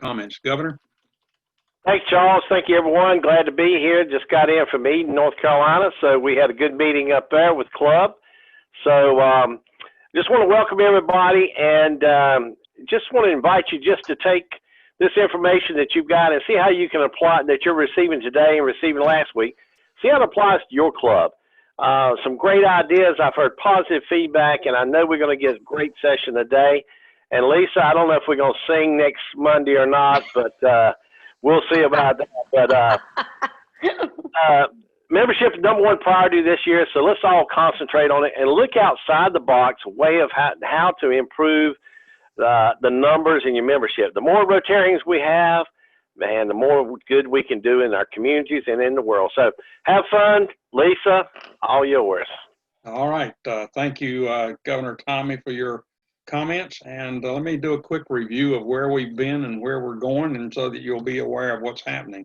comments. Governor? Thanks, Charles. Thank you, everyone. Glad to be here. Just got in from Eden, North Carolina, so we had a good meeting up there with Club. So just want to welcome everybody, and just want to invite you just to take this information that you've got and see how you can apply it, that you're receiving today and receiving last week. See how it applies to your club. Some great ideas. I've heard positive feedback, and I know we're going to get a great session today. And Lisa, I don't know if we're going to sing next Monday or not, but we'll see about that. But membership is number one priority this year, so let's all concentrate on it and look outside the box, a way of how to improve the numbers in your membership. The more Rotarians we have, man, the more good we can do in our communities and in the world. So have fun. Lisa, all yours. All right. Thank you, Governor Tommy, for your comments. And let me do a quick review of where we've been and where we're going, and so that you'll be aware of what's happening.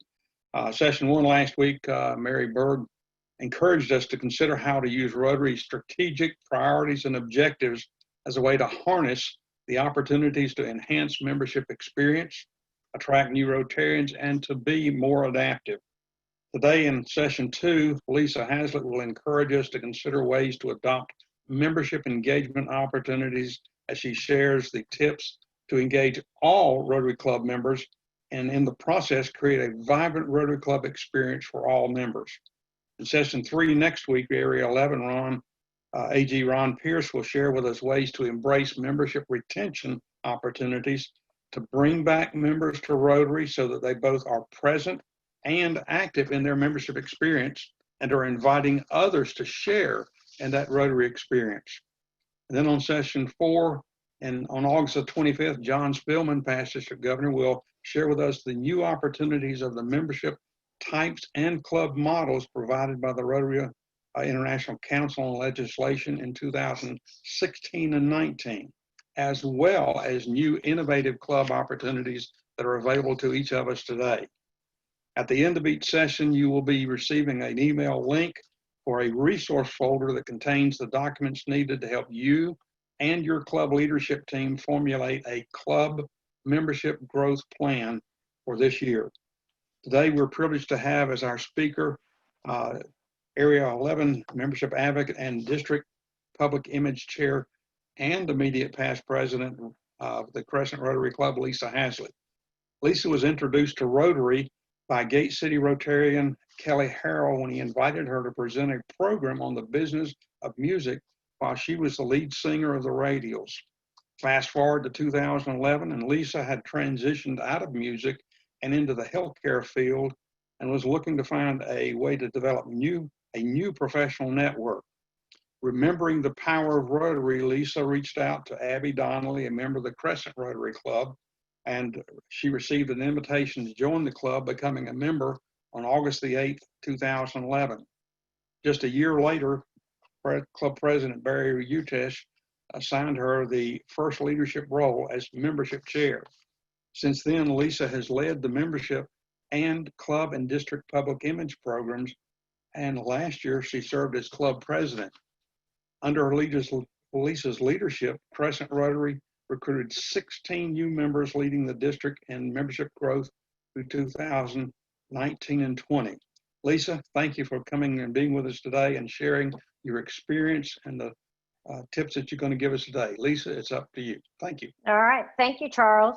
Session 1 last week, Mary Berg encouraged us to consider how to use Rotary's strategic priorities and objectives as a way to harness the opportunities to enhance membership experience, attract new Rotarians, and to be more adaptive. Today in session 2, Lisa Haslett will encourage us to consider ways to adopt membership engagement opportunities as she shares the tips to engage all Rotary Club members, and in the process create a vibrant Rotary Club experience for all members. In session 3 next week, Area 11 AG Ron Pierce will share with us ways to embrace membership retention opportunities to bring back members to Rotary so that they both are present and active in their membership experience and are inviting others to share in that Rotary experience. And then on session 4, and on August the 25th, John Spillman, past district governor, will share with us the new opportunities of the membership types and club models provided by the Rotary International Council on Legislation in 2016 and 19, as well as new innovative club opportunities that are available to each of us today. At the end of each session, you will be receiving an email link for a resource folder that contains the documents needed to help you and your club leadership team formulate a club membership growth plan for this year. Today, we're privileged to have as our speaker, Area 11 membership advocate and district public image chair and immediate past president of the Crescent Rotary Club, Lisa Haslett. Lisa was introduced to Rotary by Gate City Rotarian Kelly Harrell when he invited her to present a program on the business of music while she was the lead singer of the Radials. Fast forward to 2011, and Lisa had transitioned out of music and into the healthcare field and was looking to find a way to develop a new professional network. Remembering the power of Rotary, Lisa reached out to Abby Donnelly, a member of the Crescent Rotary Club, and she received an invitation to join the club, becoming a member on August the 8th, 2011. Just a year later, Club President Barry Utesh assigned her the first leadership role as membership chair. Since then, Lisa has led the membership and club and district public image programs, and last year she served as club president. Under her Lisa's leadership, Crescent Rotary recruited 16 new members, leading the district in membership growth through 2019 and 20. Lisa, thank you for coming and being with us today and sharing your experience and the tips that you're going to give us today. Lisa, it's up to you. Thank you. All right. Thank you, Charles.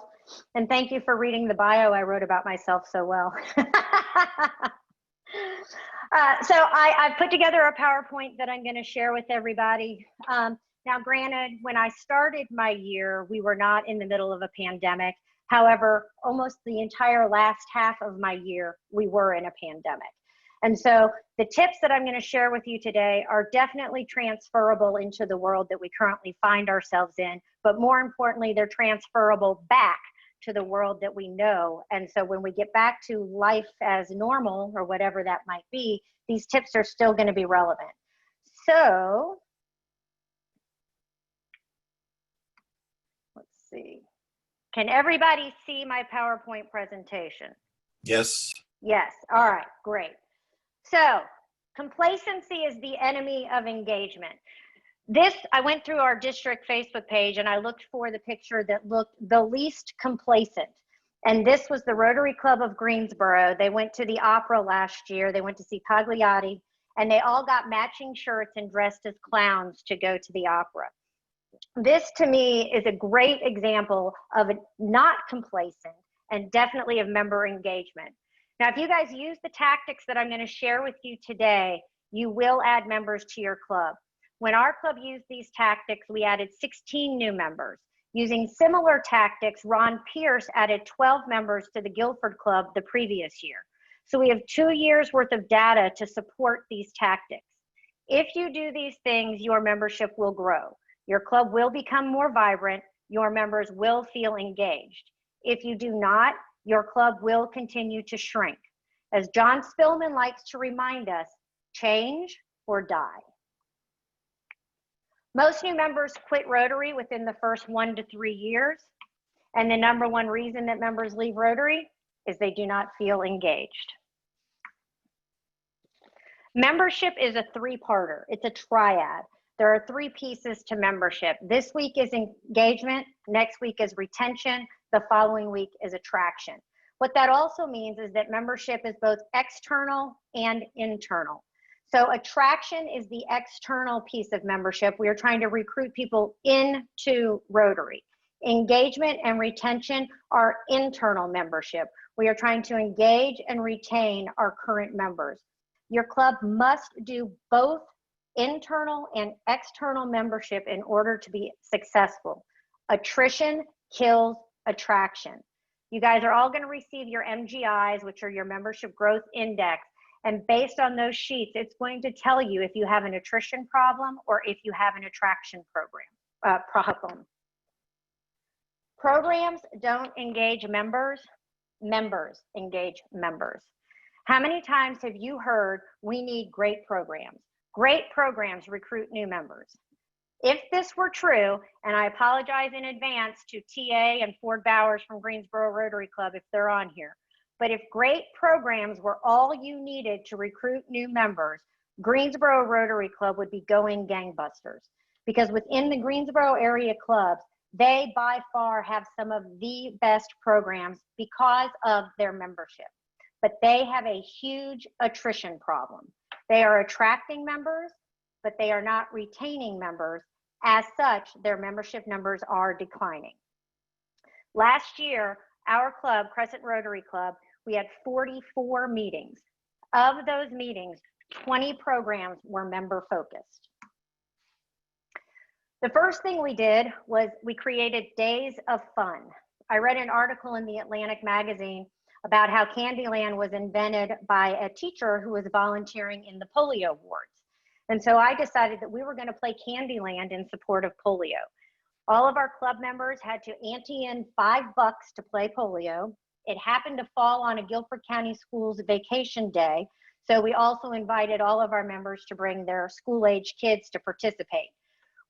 And thank you for reading the bio I wrote about myself so well. So I put together a PowerPoint that I'm going to share with everybody. Now, granted, when I started my year, we were not in the middle of a pandemic. However, almost the entire last half of my year, we were in a pandemic. And so the tips that I'm going to share with you today are definitely transferable into the world that we currently find ourselves in, but more importantly, they're transferable back to the world that we know. And so when we get back to life as normal, or whatever that might be, these tips are still going to be relevant. So let's see. Can everybody see my PowerPoint presentation? Yes. Yes. All right, great. So complacency is the enemy of engagement. I went through our district Facebook page and I looked for the picture that looked the least complacent. And this was the Rotary Club of Greensboro. They went to the opera last year. They went to see Pagliatti, and they all got matching shirts and dressed as clowns to go to the opera. This to me is a great example of not complacent and definitely of member engagement. Now, if you guys use the tactics that I'm going to share with you today, you will add members to your club. When our club used these tactics, we added 16 new members. Using similar tactics, Ron Pierce added 12 members to the Guilford Club the previous year. So we have 2 years worth of data to support these tactics. If you do these things, your membership will grow. Your club will become more vibrant. Your members will feel engaged. If you do not, your club will continue to shrink. As John Spillman likes to remind us, change or die. Most new members quit Rotary within the first 1 to 3 years. And the number one reason that members leave Rotary is they do not feel engaged. Membership is a three-parter. It's a triad. There are 3 pieces to membership. This week is engagement, next week is retention, the following week is attraction. What that also means is that membership is both external and internal. So attraction is the external piece of membership. We are trying to recruit people into Rotary. Engagement and retention are internal membership. We are trying to engage and retain our current members. Your club must do both internal and external membership in order to be successful. Attrition kills attraction. You guys are all going to receive your MGIs, which are your membership growth index. And based on those sheets, it's going to tell you if you have an attrition problem or if you have an attraction problem. Programs don't engage members, members engage members. How many times have you heard, we need great programs? Great programs recruit new members. If this were true, and I apologize in advance to TA and Ford Bowers from Greensboro Rotary Club if they're on here, but if great programs were all you needed to recruit new members, Greensboro Rotary Club would be going gangbusters. Because within the Greensboro area clubs, they by far have some of the best programs because of their membership. But they have a huge attrition problem. They are attracting members, but they are not retaining members. As such, their membership numbers are declining. Last year, our club, Crescent Rotary Club, we had 44 meetings. Of those meetings, 20 programs were member focused. The first thing we did was we created Days of Fun. I read an article in the Atlantic magazine about how Candyland was invented by a teacher who was volunteering in the polio wards. And so I decided that we were going to play Candyland in support of polio. All of our club members had to ante in $5 to play polio. It happened to fall on a Guilford County Schools vacation day. So we also invited all of our members to bring their school-age kids to participate.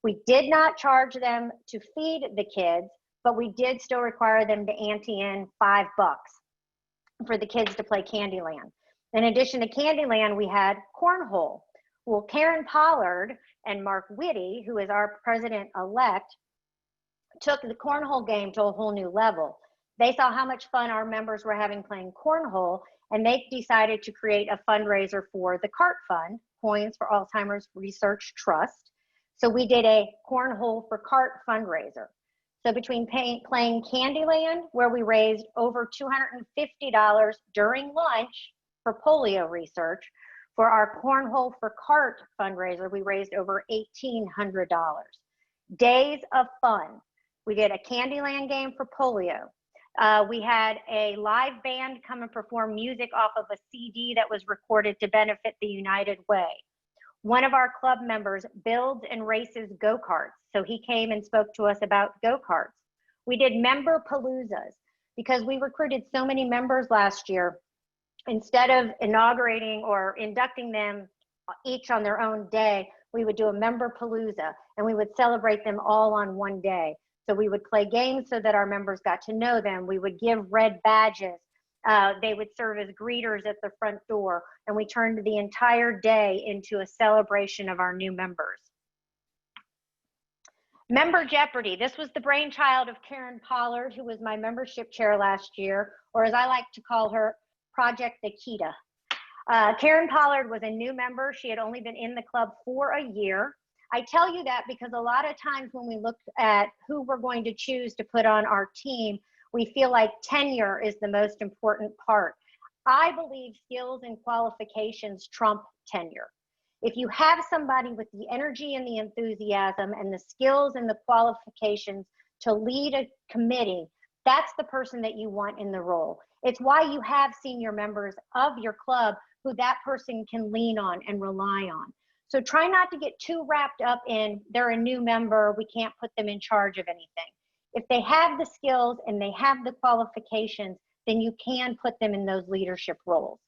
We did not charge them to feed the kids, but we did still require them to ante in $5 for the kids to play Candyland. In addition to Candyland, we had cornhole. Well, Karen Pollard and Mark Whitty, who is our president-elect, took the cornhole game to a whole new level. They saw how much fun our members were having playing cornhole, and they decided to create a fundraiser for the CART Fund, Coins for Alzheimer's Research Trust. So we did a cornhole for CART fundraiser. So between playing Candyland, where we raised over $250 during lunch for polio research, for our Cornhole for CART fundraiser, we raised over $1,800. Days of Fun. We did a Candyland game for polio. We had a live band come and perform music off of a CD that was recorded to benefit the United Way. One of our club members builds and races go-karts, so he came and spoke to us about go-karts. We did member paloozas because we recruited so many members last year. Instead of inaugurating or inducting them each on their own day, we would do a member palooza and we would celebrate them all on one day. So we would play games so that our members got to know them. We would give red badges. They would serve as greeters at the front door, and we turned the entire day into a celebration of our new members. Member Jeopardy. This was the brainchild of Karen Pollard, who was my membership chair last year, or as I like to call her, Project Nikita. Karen Pollard was a new member. She had only been in the club for a year. I tell you that because a lot of times when we look at who we're going to choose to put on our team, we feel like tenure is the most important part. I believe skills and qualifications trump tenure. If you have somebody with the energy and the enthusiasm and the skills and the qualifications to lead a committee, that's the person that you want in the role. It's why you have senior members of your club who that person can lean on and rely on. So try not to get too wrapped up in they're a new member, we can't put them in charge of anything. If they have the skills and they have the qualifications, then you can put them in those leadership roles.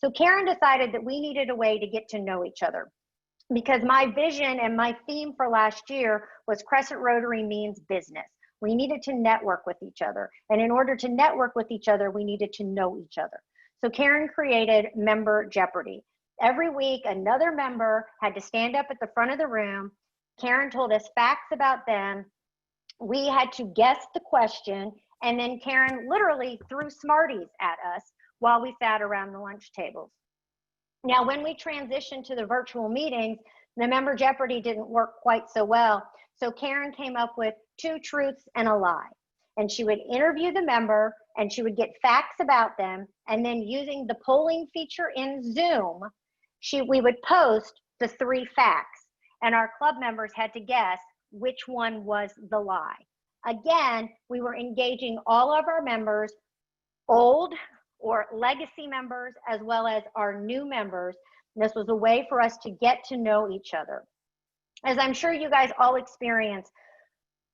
So Karen decided that we needed a way to get to know each other, because my vision and my theme for last year was Crescent Rotary means business. We needed to network with each other. And in order to network with each other, we needed to know each other. So Karen created Member Jeopardy. Every week, another member had to stand up at the front of the room. Karen told us facts about them. We had to guess the question. And then Karen literally threw Smarties at us while we sat around the lunch tables. Now, when we transitioned to the virtual meetings, the Member Jeopardy didn't work quite so well. So Karen came up with 2 truths and a lie. And she would interview the member and she would get facts about them. And then using the polling feature in Zoom, we would post the 3 facts. And our club members had to guess which one was the lie. Again, we were engaging all of our members, old or legacy members, as well as our new members. And this was a way for us to get to know each other. As I'm sure you guys all experience,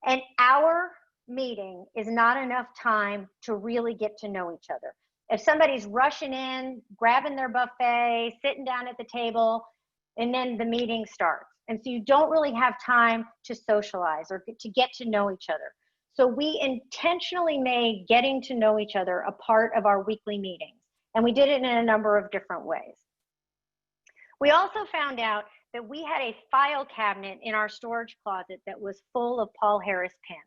an hour meeting is not enough time to really get to know each other. If somebody's rushing in, grabbing their buffet, sitting down at the table, and then the meeting starts. And so you don't really have time to socialize or to get to know each other. So we intentionally made getting to know each other a part of our weekly meetings. And we did it in a number of different ways. We also found out that we had a file cabinet in our storage closet that was full of Paul Harris pins.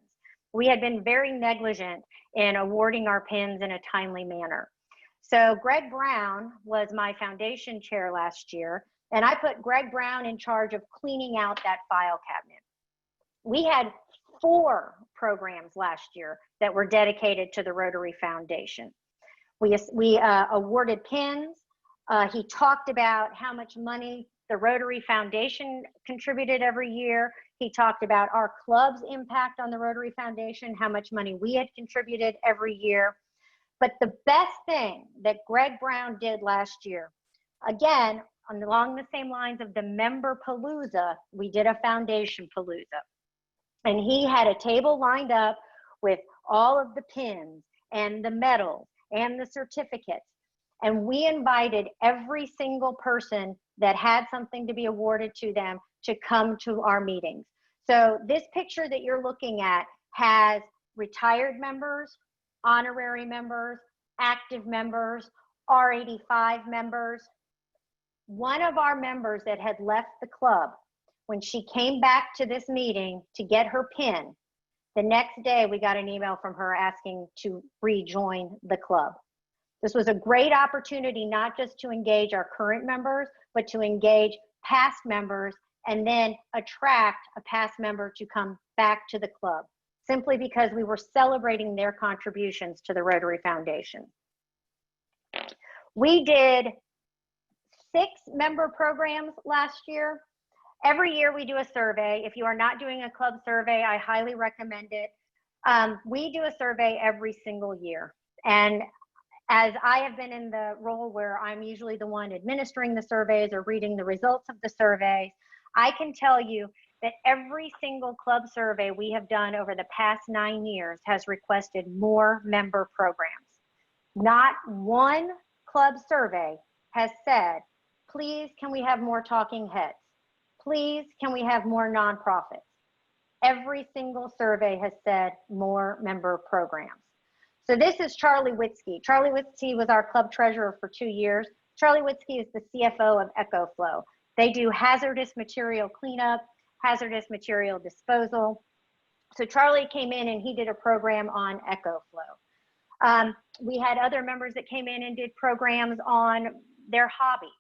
We had been very negligent in awarding our pins in a timely manner. So Greg Brown was my foundation chair last year, and I put Greg Brown in charge of cleaning out that file cabinet. We had 4 programs last year that were dedicated to the Rotary Foundation. We awarded pins. He talked about how much money the Rotary Foundation contributed every year. He talked about our club's impact on the Rotary Foundation, how much money we had contributed every year. But the best thing that Greg Brown did last year, again, along the same lines of the Member Palooza, we did a Foundation Palooza. And he had a table lined up with all of the pins and the medals and the certificates. And we invited every single person that had something to be awarded to them to come to our meetings. So this picture that you're looking at has retired members, honorary members, active members, R85 members. One of our members that had left the club, when she came back to this meeting to get her pin, the next day we got an email from her asking to rejoin the club. This was a great opportunity, not just to engage our current members, but to engage past members and then attract a past member to come back to the club, simply because we were celebrating their contributions to the Rotary Foundation. We did 6 member programs last year. Every year we do a survey. If you are not doing a club survey, I highly recommend it. We do a survey every single year. And as I have been in the role where I'm usually the one administering the surveys or reading the results of the surveys, I can tell you that every single club survey we have done over the past 9 years has requested more member programs. Not one club survey has said, please, can we have more talking heads? Please, can we have more nonprofits? Every single survey has said more member programs. So this is Charlie Witzke. Charlie Witzke was our club treasurer for 2 years. Charlie Witzke is the CFO of EcoFlow. They do hazardous material cleanup, hazardous material disposal. So Charlie came in and he did a program on EcoFlow. We had other members that came in and did programs on their hobbies,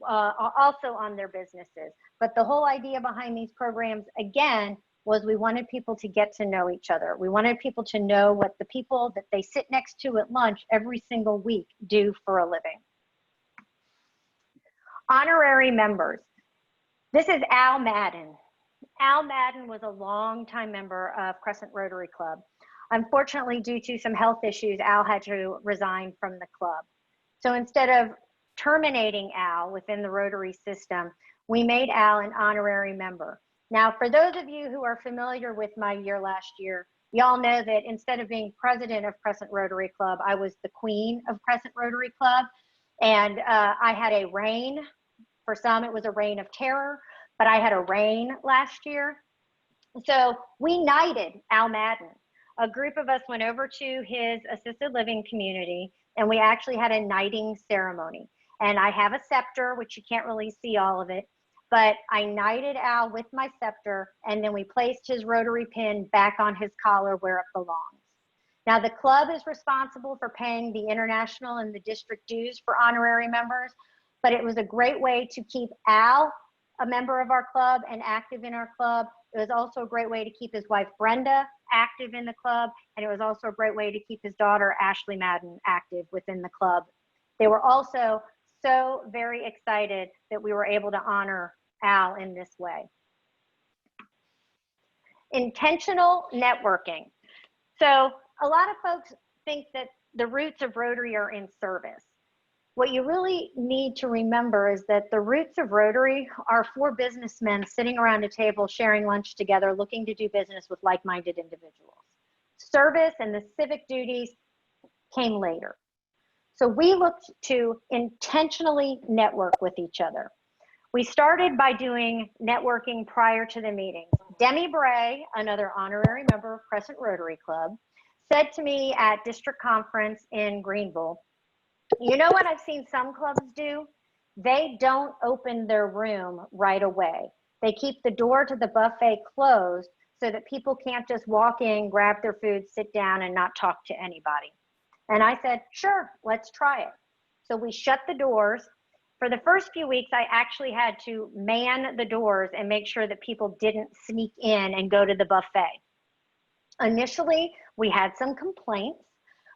also on their businesses. But the whole idea behind these programs, again, was we wanted people to get to know each other. We wanted people to know what the people that they sit next to at lunch every single week do for a living. Honorary members. This is Al Madden. Al Madden was a longtime member of Crescent Rotary Club. Unfortunately, due to some health issues, Al had to resign from the club. So instead of terminating Al within the Rotary system, we made Al an honorary member. Now, for those of you who are familiar with my year last year, y'all know that instead of being president of Crescent Rotary Club, I was the queen of Crescent Rotary Club. And I had a reign. For some, it was a reign of terror, but I had a reign last year. So we knighted Al Madden. A group of us went over to his assisted living community, and we actually had a knighting ceremony. And I have a scepter, which you can't really see all of it, but I knighted Al with my scepter, and then we placed his Rotary pin back on his collar where it belongs. Now, the club is responsible for paying the international and the district dues for honorary members, but it was a great way to keep Al a member of our club and active in our club. It was also a great way to keep his wife, Brenda, active in the club, and it was also a great way to keep his daughter, Ashley Madden, active within the club. They were also so very excited that we were able to honor Al in this way. Intentional networking. So a lot of folks think that the roots of Rotary are in service. What you really need to remember is that the roots of Rotary are 4 businessmen sitting around a table sharing lunch together, looking to do business with like-minded individuals. Service and the civic duties came later. So we looked to intentionally network with each other. We started by doing networking prior to the meetings. Demi Bray, another honorary member of Crescent Rotary Club, said to me at district conference in Greenville, you know what I've seen some clubs do? They don't open their room right away. They keep the door to the buffet closed so that people can't just walk in, grab their food, sit down, and not talk to anybody. And I said, sure, let's try it. So we shut the doors. For the first few weeks, I actually had to man the doors and make sure that people didn't sneak in and go to the buffet. Initially, we had some complaints,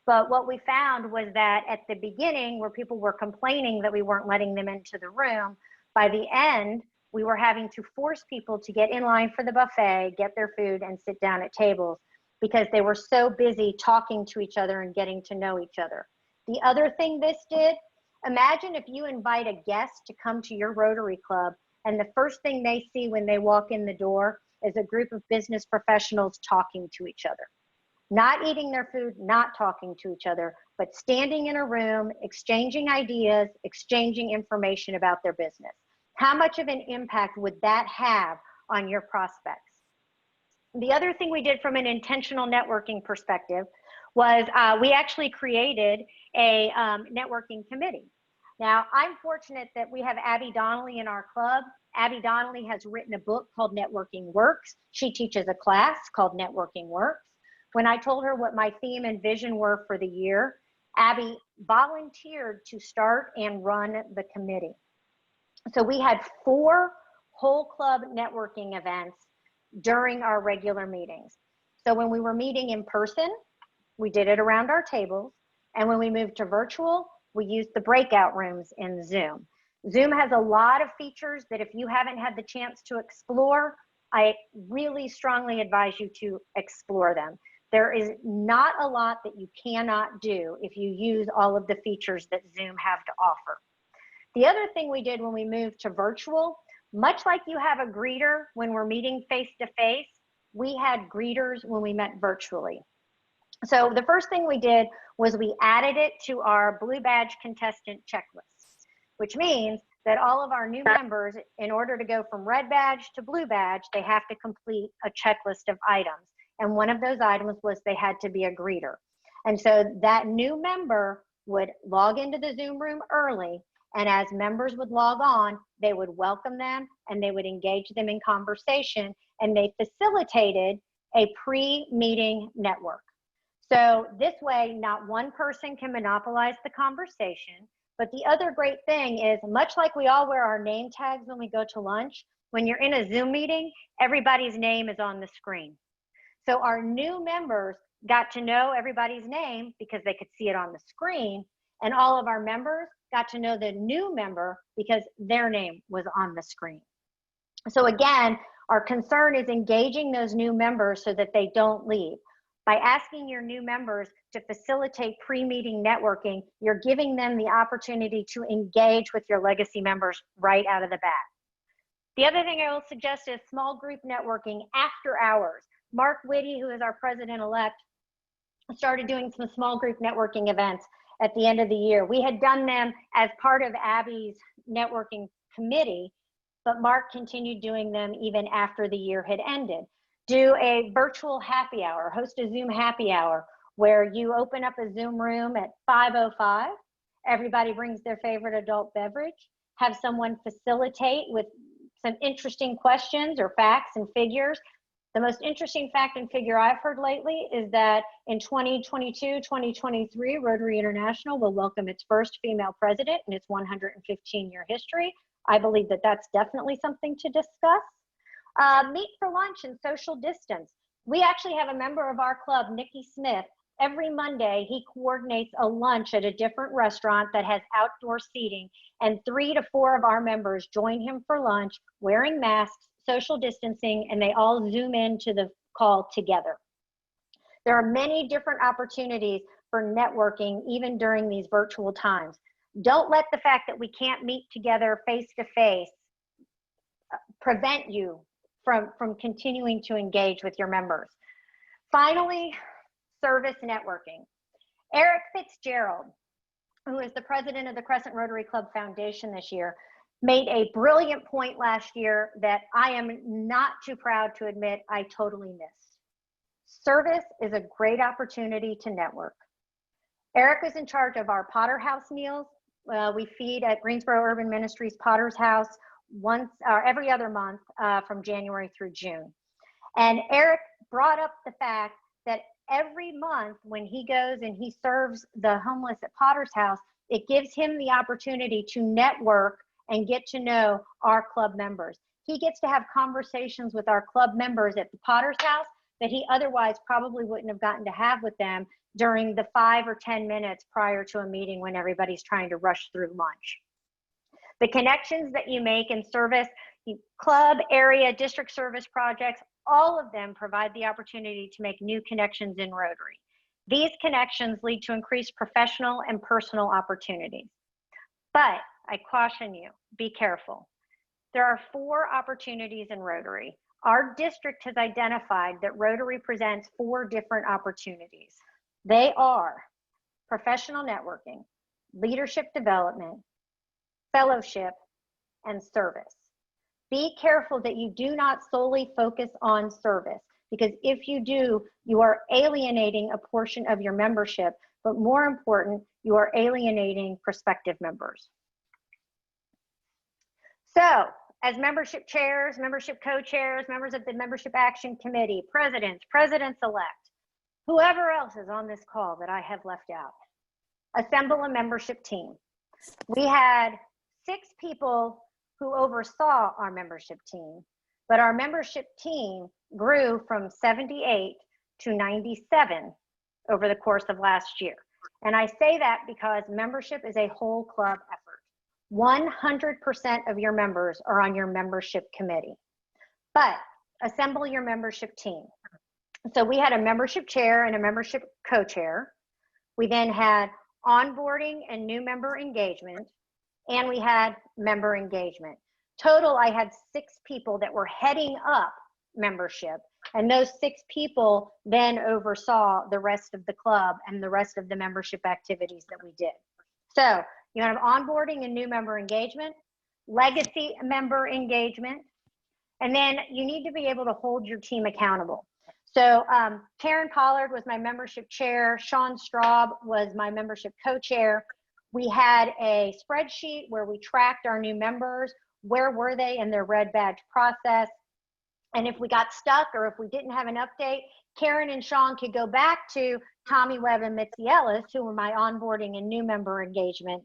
but what we found was that at the beginning, where people were complaining that we weren't letting them into the room, by the end, we were having to force people to get in line for the buffet, get their food, and sit down at tables because they were so busy talking to each other and getting to know each other. The other thing this did, imagine if you invite a guest to come to your Rotary Club and the first thing they see when they walk in the door is a group of business professionals talking to each other. Not eating their food, not talking to each other, but standing in a room, exchanging ideas, exchanging information about their business. How much of an impact would that have on your prospects? The other thing we did from an intentional networking perspective was we actually created a networking committee. Now, I'm fortunate that we have Abby Donnelly in our club. Abby Donnelly has written a book called Networking Works. She teaches a class called Networking Works. When I told her what my theme and vision were for the year, Abby volunteered to start and run the committee. So we had 4 whole club networking events during our regular meetings. So when we were meeting in person, we did it around our tables. And when we moved to virtual, we used the breakout rooms in Zoom. Zoom has a lot of features that if you haven't had the chance to explore, I really strongly advise you to explore them. There is not a lot that you cannot do if you use all of the features that Zoom have to offer. The other thing we did when we moved to virtual, much like you have a greeter when we're meeting face-to-face, we had greeters when we met virtually. So the first thing we did was we added it to our Blue Badge contestant checklist, which means that all of our new members, in order to go from Red Badge to Blue Badge, they have to complete a checklist of items. And one of those items was they had to be a greeter. And so that new member would log into the Zoom room early, and as members would log on, they would welcome them and they would engage them in conversation, and they facilitated a pre-meeting network. So this way, not one person can monopolize the conversation. But the other great thing is, much like we all wear our name tags when we go to lunch, when you're in a Zoom meeting, everybody's name is on the screen. So our new members got to know everybody's name because they could see it on the screen. And all of our members got to know the new member because their name was on the screen. So again, our concern is engaging those new members so that they don't leave. By asking your new members to facilitate pre-meeting networking, you're giving them the opportunity to engage with your legacy members right out of the bat. The other thing I will suggest is small group networking after hours. Mark Whitty, who is our president-elect, started doing some small group networking events at the end of the year. We had done them as part of Abby's networking committee, but Mark continued doing them even after the year had ended. Do a virtual happy hour, host a Zoom happy hour where you open up a Zoom room at 5:05. Everybody brings their favorite adult beverage, have someone facilitate with some interesting questions or facts and figures. The most interesting fact and figure I've heard lately is that in 2022, 2023, Rotary International will welcome its first female president in its 115-year history. I believe that that's definitely something to discuss. Meet for lunch and social distance. We actually have a member of our club, Nikki Smith. Every Monday, he coordinates a lunch at a different restaurant that has outdoor seating, and 3 to 4 of our members join him for lunch, wearing masks, social distancing, and they all Zoom into the call together. There are many different opportunities for networking, even during these virtual times. Don't let the fact that we can't meet together face-to-face prevent you from continuing to engage with your members. Finally, service networking. Eric Fitzgerald, who is the president of the Crescent Rotary Club Foundation this year, made a brilliant point last year that I am not too proud to admit I totally missed. Service is a great opportunity to network. Eric is in charge of our Potter House meals. We feed at Greensboro Urban Ministries Potter's House once or every other month from January through June. And Eric brought up the fact that every month when he goes and he serves the homeless at Potter's House, it gives him the opportunity to network and get to know our club members. He gets to have conversations with our club members at the Potter's House that he otherwise probably wouldn't have gotten to have with them during the 5 or 10 minutes prior to a meeting when everybody's trying to rush through lunch. The connections that you make in service, club, area, district service projects, all of them provide the opportunity to make new connections in Rotary. These connections lead to increased professional and personal opportunities. But I caution you, be careful. There are 4 opportunities in Rotary. Our district has identified that Rotary presents 4 different opportunities. They are professional networking, leadership development, fellowship, and service. Be careful that you do not solely focus on service, because if you do, you are alienating a portion of your membership, but more important, you are alienating prospective members. So, as membership chairs, membership co-chairs, members of the Membership Action Committee, presidents-elect, whoever else is on this call that I have left out, assemble a membership team. We had 6 people who oversaw our membership team, but our membership team grew from 78 to 97 over the course of last year. And I say that because membership is a whole club effort. 100% of your members are on your membership committee, but assemble your membership team. So we had a membership chair and a membership co-chair. We then had onboarding and new member engagement, and we had member engagement. Total, I had 6 people that were heading up membership, and those 6 people then oversaw the rest of the club and the rest of the membership activities that we did. So you have onboarding and new member engagement, legacy member engagement, and then you need to be able to hold your team accountable. So Karen Pollard was my membership chair. Sean Straub was my membership co-chair. We had a spreadsheet where we tracked our new members. Where were they in their red badge process? And if we got stuck or if we didn't have an update, Karen and Sean could go back to Tommy Webb and Mitzi Ellis, who were my onboarding and new member engagement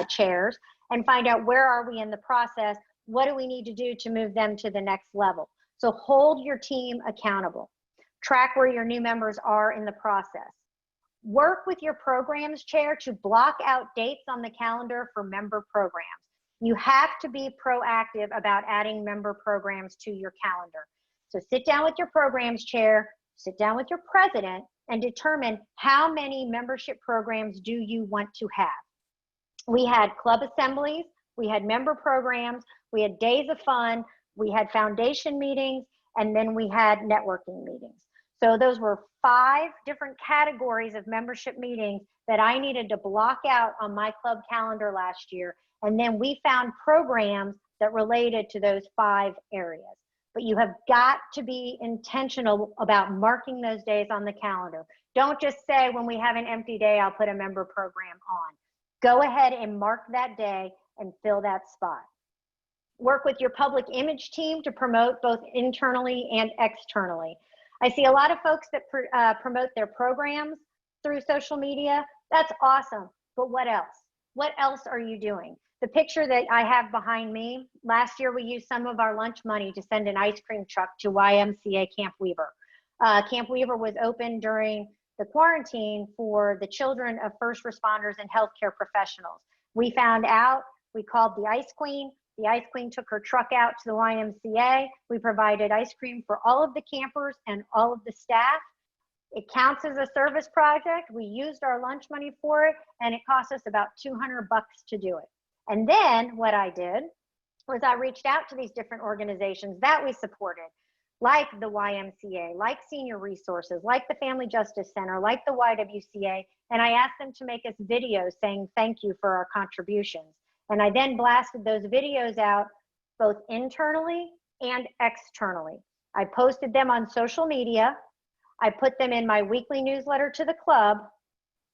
chairs, and find out where are we in the process, what do we need to do to move them to the next level. So hold your team accountable. Track where your new members are in the process. Work with your programs chair to block out dates on the calendar for member programs. You have to be proactive about adding member programs to your calendar. So sit down with your programs chair, sit down with your president, and determine how many membership programs do you want to have. We had club assemblies, we had member programs, we had days of fun, we had foundation meetings, and then we had networking meetings. So those were 5 different categories of membership meetings that I needed to block out on my club calendar last year. And then we found programs that related to those 5 areas. But you have got to be intentional about marking those days on the calendar. Don't just say, when we have an empty day, I'll put a member program on. Go ahead and mark that day and fill that spot. Work with your public image team to promote both internally and externally. I see a lot of folks that promote their programs through social media. That's awesome, but what else? What else are you doing? The picture that I have behind me, last year we used some of our lunch money to send an ice cream truck to YMCA Camp Weaver. Camp Weaver was open during the quarantine for the children of first responders and healthcare professionals. We found out, we called the Ice Queen. The Ice Queen took her truck out to the YMCA. We provided ice cream for all of the campers and all of the staff. It counts as a service project. We used our lunch money for it, and it cost us about $200 to do it. And then what I did was I reached out to these different organizations that we supported, like the YMCA, like Senior Resources, like the Family Justice Center, like the YWCA, and I asked them to make us videos saying thank you for our contributions. And I then blasted those videos out both internally and externally. I posted them on social media. I put them in my weekly newsletter to the club,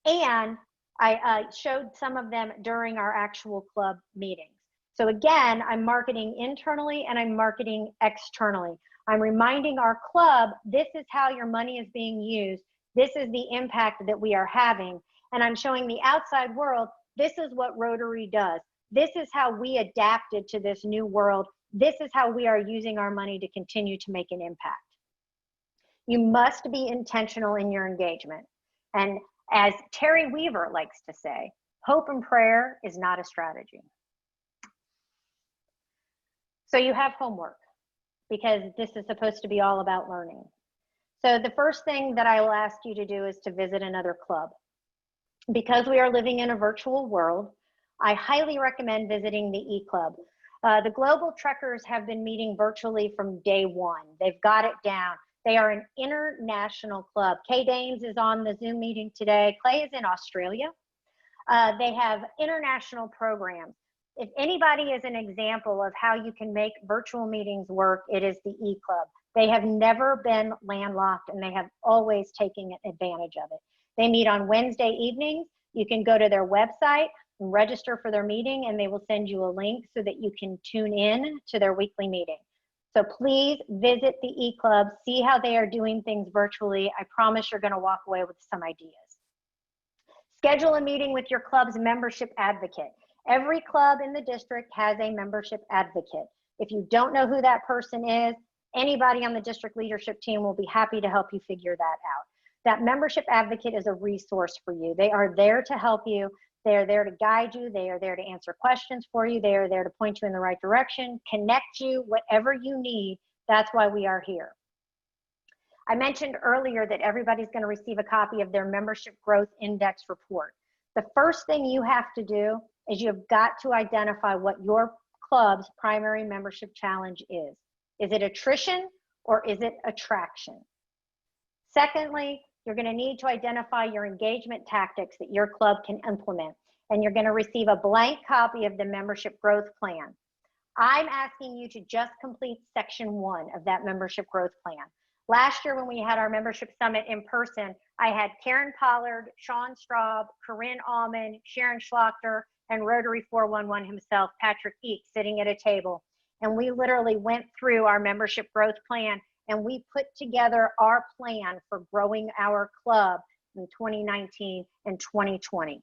and I showed some of them during our actual club meetings. So again, I'm marketing internally and I'm marketing externally. I'm reminding our club, this is how your money is being used. This is the impact that we are having. And I'm showing the outside world, this is what Rotary does. This is how we adapted to this new world. This is how we are using our money to continue to make an impact. You must be intentional in your engagement. And as Terry Weaver likes to say, hope and prayer is not a strategy. So you have homework, because this is supposed to be all about learning. So the first thing that I will ask you to do is to visit another club. Because we are living in a virtual world, I highly recommend visiting the E-Club. The Global Trekkers have been meeting virtually from day one. They've got it down. They are an international club. Kay Danes is on the Zoom meeting today. Clay is in Australia. They have international programs. If anybody is an example of how you can make virtual meetings work, it is the E-Club. They have never been landlocked, and they have always taken advantage of it. They meet on Wednesday evenings. You can go to their website and register for their meeting, and they will send you a link so that you can tune in to their weekly meeting. So please visit the E-Club, see how they are doing things virtually. I promise you're going to walk away with some ideas. Schedule a meeting with your club's membership advocate. Every club in the district has a membership advocate. If you don't know who that person is, anybody on the district leadership team will be happy to help you figure that out. That membership advocate is a resource for you. They are there to help you. They are there to guide you. They are there to answer questions for you. They are there to point you in the right direction, connect you, whatever you need. That's why we are here. I mentioned earlier that everybody's going to receive a copy of their membership growth index report. The first thing you have to do is you've got to identify what your club's primary membership challenge is. Is it attrition or is it attraction? Secondly, you're going to need to identify your engagement tactics that your club can implement, and you're going to receive a blank copy of the membership growth plan. I'm asking you to just complete section 1 of that membership growth plan. Last year when we had our membership summit in person, I had Karen Pollard, Sean Straub, Corinne Allman, Sharon Schlachter, and Rotary 411 himself, Patrick Eek, sitting at a table. And we literally went through our membership growth plan and we put together our plan for growing our club in 2019 and 2020.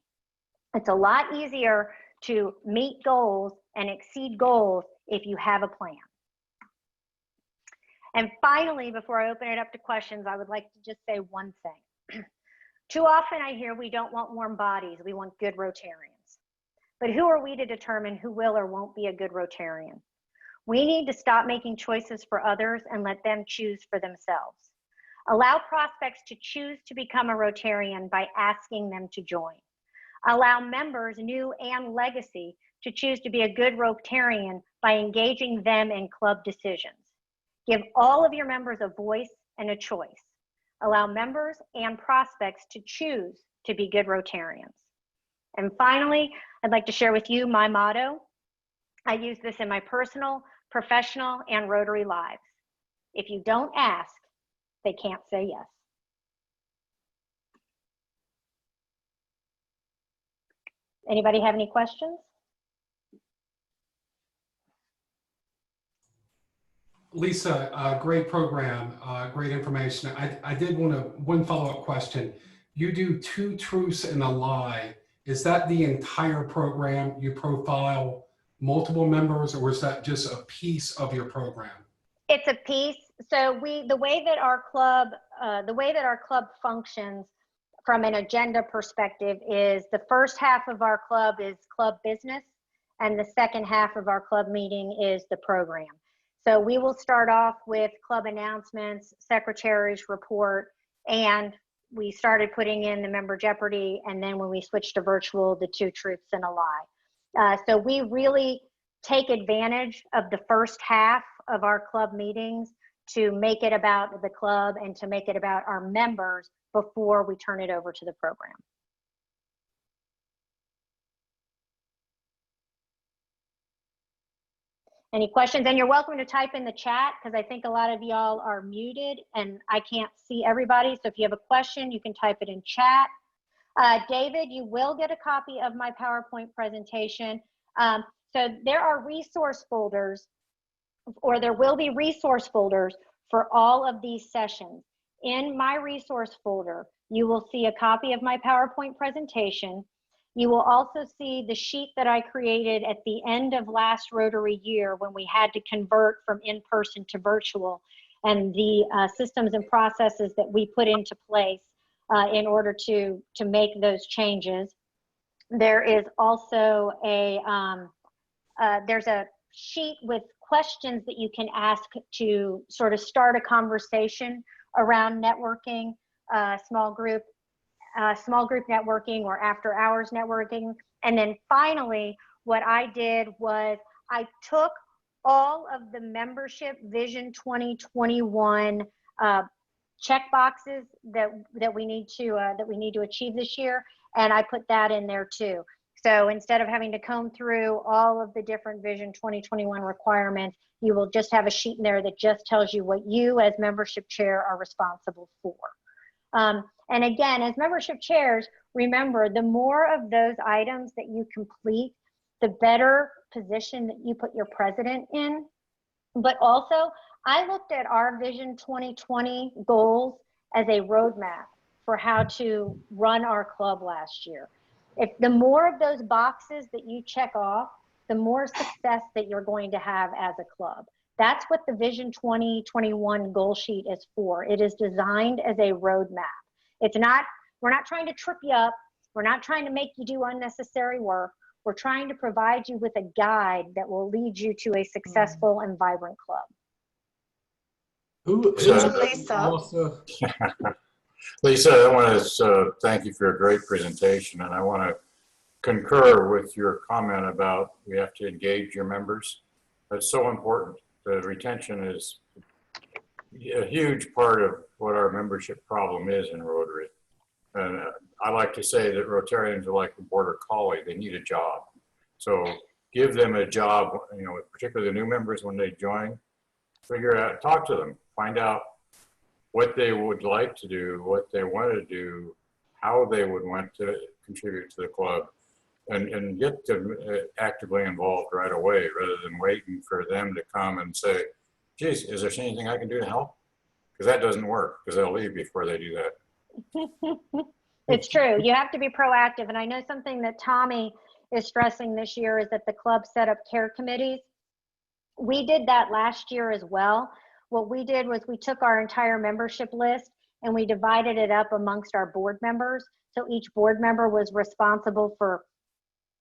It's a lot easier to meet goals and exceed goals if you have a plan. And finally, before I open it up to questions, I would like to just say one thing. Too often I hear we don't want warm bodies, we want good Rotarians. But who are we to determine who will or won't be a good Rotarian? We need to stop making choices for others and let them choose for themselves. Allow prospects to choose to become a Rotarian by asking them to join. Allow members, new and legacy, to choose to be a good Rotarian by engaging them in club decisions. Give all of your members a voice and a choice. Allow members and prospects to choose to be good Rotarians. And finally, I'd like to share with you my motto. I use this in my personal, professional, and Rotary lives. If you don't ask, they can't say yes. Anybody have any questions? Lisa, great program, great information. I did want one follow-up question. You do 2 truths and a lie. Is that the entire program? You profile multiple members, or is that just a piece of your program? It's a piece. So the way that our club functions from an agenda perspective is the first half of our club is club business, and the second half of our club meeting is the program. So we will start off with club announcements, secretary's report, and we started putting in the member Jeopardy, and then when we switched to virtual, the 2 truths and a lie. So we really take advantage of the first half of our club meetings to make it about the club and to make it about our members before we turn it over to the program. Any questions? And you're welcome to type in the chat because I think a lot of y'all are muted and I can't see everybody. So if you have a question, you can type it in chat. David, you will get a copy of my PowerPoint presentation. So there are resource folders, or there will be resource folders for all of these sessions. In my resource folder, you will see a copy of my PowerPoint presentation. You will also see the sheet that I created at the end of last Rotary year when we had to convert from in-person to virtual, and the systems and processes that we put into place in order to make those changes. There is also there's a sheet with questions that you can ask to sort of start a conversation around networking, small group networking or after hours networking. And then finally, what I did was I took all of the membership Vision 2021 check boxes that we need to achieve this year, and I put that in there too. So instead of having to comb through all of the different Vision 2021 requirements, you will just have a sheet in there that just tells you what you as membership chair are responsible for. And again, as membership chairs, remember, the more of those items that you complete, the better position that you put your president in. But also, I looked at our Vision 2020 goals as a roadmap for how to run our club last year. If the more of those boxes that you check off, the more success that you're going to have as a club. That's what the Vision 2021 goal sheet is for. It is designed as a roadmap. It's not, we're not trying to trip you up. We're not trying to make you do unnecessary work. We're trying to provide you with a guide that will lead you to a successful and vibrant club. Lisa. Lisa, I want to thank you for a great presentation, and I want to concur with your comment about we have to engage your members. That's so important. The retention is a huge part of what our membership problem is in Rotary. And I like to say that Rotarians are like a border collie. They need a job. So give them a job, you know, particularly the new members when they join, figure out, talk to them, find out what they would like to do, what they want to do, how they would want to contribute to the club, and get them actively involved right away rather than waiting for them to come and say, geez, is there anything I can do to help? Because that doesn't work, because they'll leave before they do that. It's true. You have to be proactive. And I know something that Tommy is stressing this year is that the club set up care committees. We did that last year as well. What we did was we took our entire membership list and we divided it up amongst our board members. So each board member was responsible for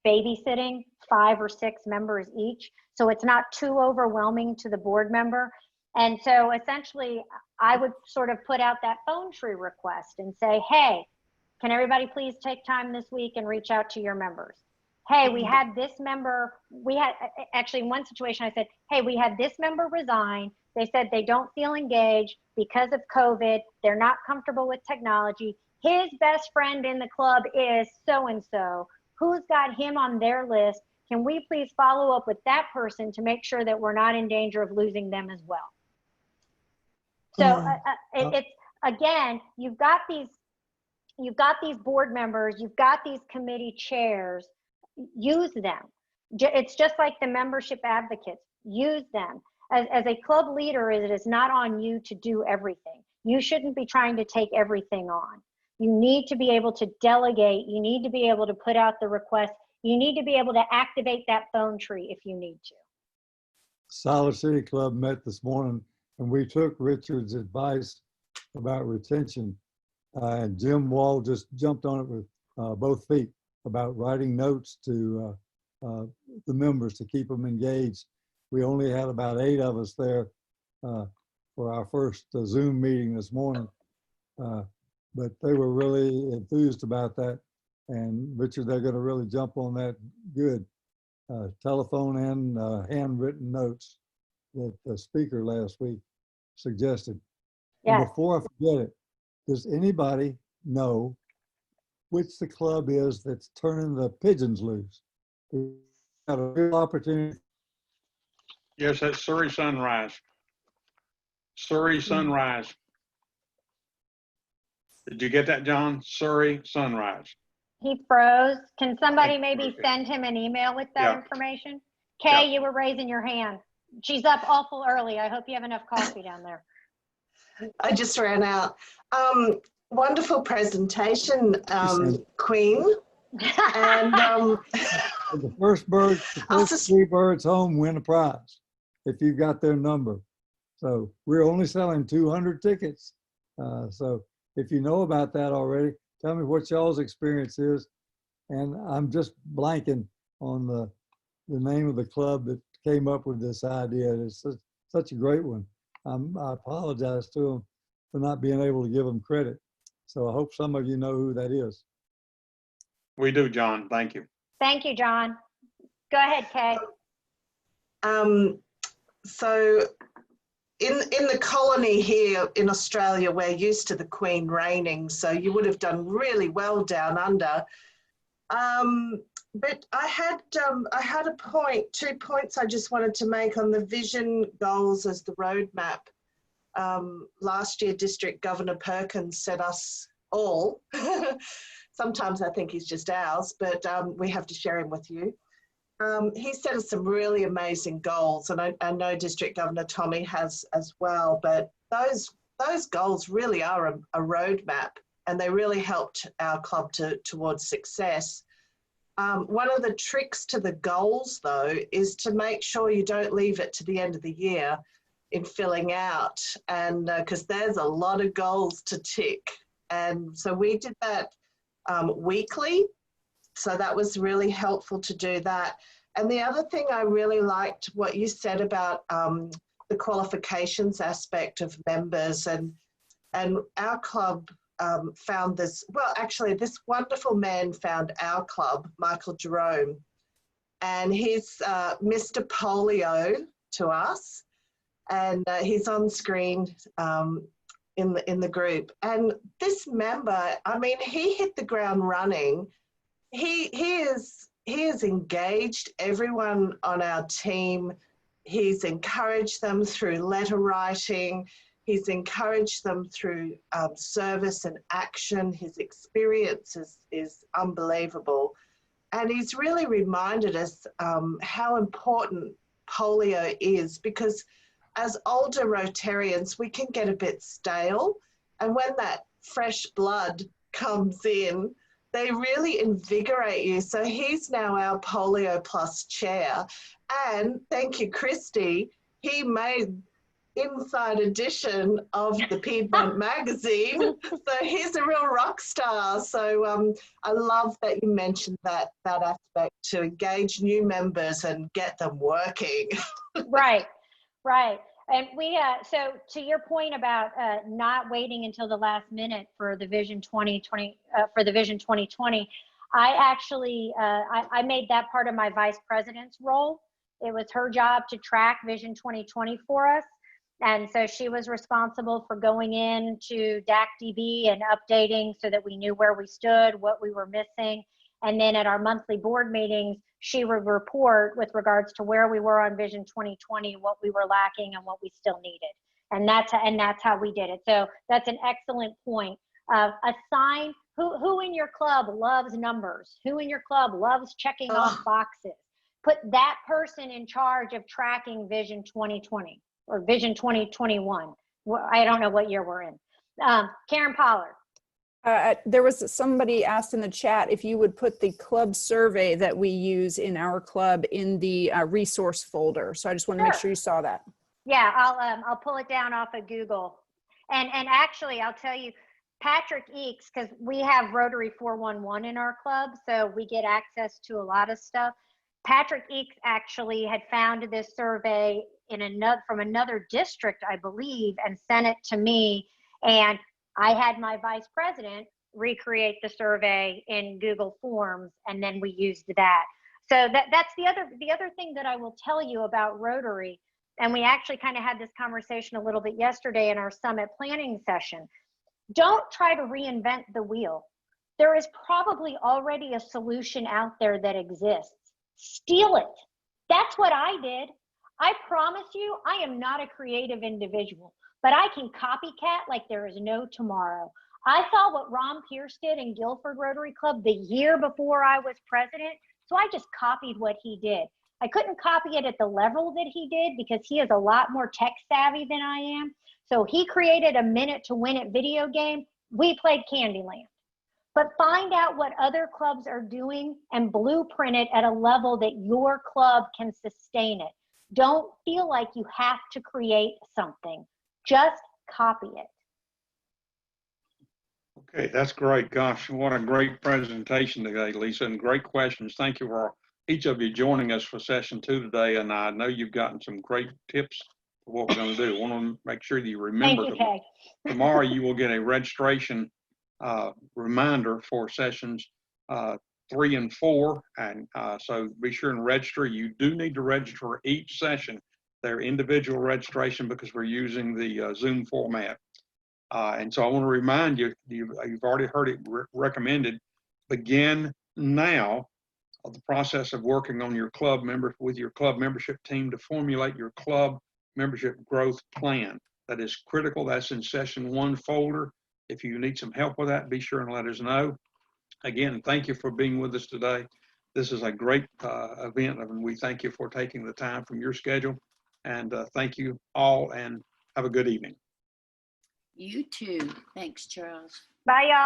babysitting 5 or 6 members each. So it's not too overwhelming to the board member. And so essentially I would sort of put out that phone tree request and say, hey, can everybody please take time this week and reach out to your members? Hey, we had this member, actually in one situation I said, hey, we had this member resign. They said they don't feel engaged because of COVID. They're not comfortable with technology. His best friend in the club is so-and-so. Who's got him on their list? Can we please follow up with that person to make sure that we're not in danger of losing them as well? So it's, again, you've got these board members, you've got these committee chairs, use them. It's just like the membership advocates, use them. As a club leader, it is not on you to do everything. You shouldn't be trying to take everything on. You need to be able to delegate. You need to be able to put out the request. You need to be able to activate that phone tree if you need to. Siler City Club met this morning and we took Richard's advice about retention. And Jim Wall just jumped on it with both feet about writing notes to the members to keep them engaged. We only had about 8 of us there for our first Zoom meeting this morning. But they were really enthused about that. And Richard, they're going to really jump on that good. Telephone and handwritten notes that the speaker last week suggested. Yes. And before I forget it, does anybody know which the club is that's turning the pigeons loose? We've got a real opportunity. Yes, that's Surrey Sunrise. Surrey Sunrise. Did you get that, John? Surrey Sunrise. He froze. Can somebody maybe send him an email with that Yeah. information? Kay, Yeah. you were raising your hand. She's up awful early. I hope you have enough coffee down there. I just ran out. Wonderful presentation, Queen. And The first just- 3 birds home win a prize if you've got their number. So we're only selling 200 tickets. So if you know about that already, tell me what y'all's experience is. And I'm just blanking on the name of the club that came up with this idea. It's such a great one. I apologize to them for not being able to give them credit. So I hope some of you know who that is. We do, John. Thank you. Thank you, John. Go ahead, Kay. so in the colony here in Australia, we're used to the Queen reigning, so you would have done really well down under. But I had a point, 2 points I just wanted to make on the vision goals as the roadmap. Last year, District Governor Perkins said us all, sometimes I think he's just ours, but we have to share him with you. He set us some really amazing goals, and I know District Governor Tommy has as well, but those goals really are a roadmap, and they really helped our club towards success. One of the tricks to the goals, though, is to make sure you don't leave it to the end of the year in filling out, and because there's a lot of goals to tick. And so we did that weekly, so that was really helpful to do that. And the other thing I really liked what you said about the qualifications aspect of members, and our club found this, well, actually this wonderful man found our club, Michael Jerome, and he's Mr. Polio to us, and he's on screen in the group. And this member, I mean, he hit the ground running. He is engaged everyone on our team. He's encouraged them through letter writing. He's encouraged them through service and action. His experience is unbelievable. And he's really reminded us how important polio is, because as older Rotarians, we can get a bit stale. And when that fresh blood comes in, they really invigorate you. So he's now our Polio Plus chair. And thank you, Christy, he made Inside Edition of the Piedmont magazine. So he's a real rock star. So I love that you mentioned that aspect, to engage new members and get them working. Right. And we, so to your point about not waiting until the last minute for the Vision 2020, I actually, I made that part of my vice president's role. It was her job to track Vision 2020 for us. And so she was responsible for going into DACDB and updating so that we knew where we stood, what we were missing. And then at our monthly board meetings, she would report with regards to where we were on Vision 2020, what we were lacking, and what we still needed. And that's how we did it. So that's an excellent point. Assign who in your club loves numbers, who in your club loves checking off boxes. Put that person in charge of tracking Vision 2020 or Vision 2021. I don't know what year we're in. Karen Pollard. There was somebody asked in the chat if you would put the club survey that we use in our club in the resource folder. So I just want to make sure you saw that. Yeah, I'll pull it down off of Google. And actually, I'll tell you, Patrick Eakes, because we have Rotary 411 in our club, so we get access to a lot of stuff. Patrick Eakes actually had found this survey from another district, I believe, and sent it to me. And I had my vice president recreate the survey in Google Forms, and then we used that. So that's the other thing that I will tell you about Rotary. And we actually kind of had this conversation a little bit yesterday in our summit planning session. Don't try to reinvent the wheel. There is probably already a solution out there that exists. Steal it. That's what I did. I promise you, I am not a creative individual, but I can copycat like there is no tomorrow. I saw what Ron Pierce did in Guilford Rotary Club the year before I was president, so I just copied what he did. I couldn't copy it at the level that he did because he is a lot more tech savvy than I am. So he created a Minute to Win It video game. We played Candyland. But find out what other clubs are doing and blueprint it at a level that your club can sustain it. Don't feel like you have to create something. Just copy it. Okay, that's great. Gosh, what a great presentation today, Lisa, and great questions. Thank you for each of you joining us for session 2 today. And I know you've gotten some great tips for what we're going to do. I want to make sure that you remember. Thank you, Kay. Tomorrow you will get a registration reminder for sessions 3 and 4. And so be sure and register. You do need to register for each session. They're individual registration because we're using the Zoom format. And so I want to remind you, you've already heard it recommended, begin now of the process of working on your club with your club membership team to formulate your club membership growth plan. That is critical. That's in session 1 folder. If you need some help with that, be sure and let us know. Again, thank you for being with us today. This is a great event, and we thank you for taking the time from your schedule. And thank you all, and have a good evening. You too. Thanks, Charles. Bye, y'all.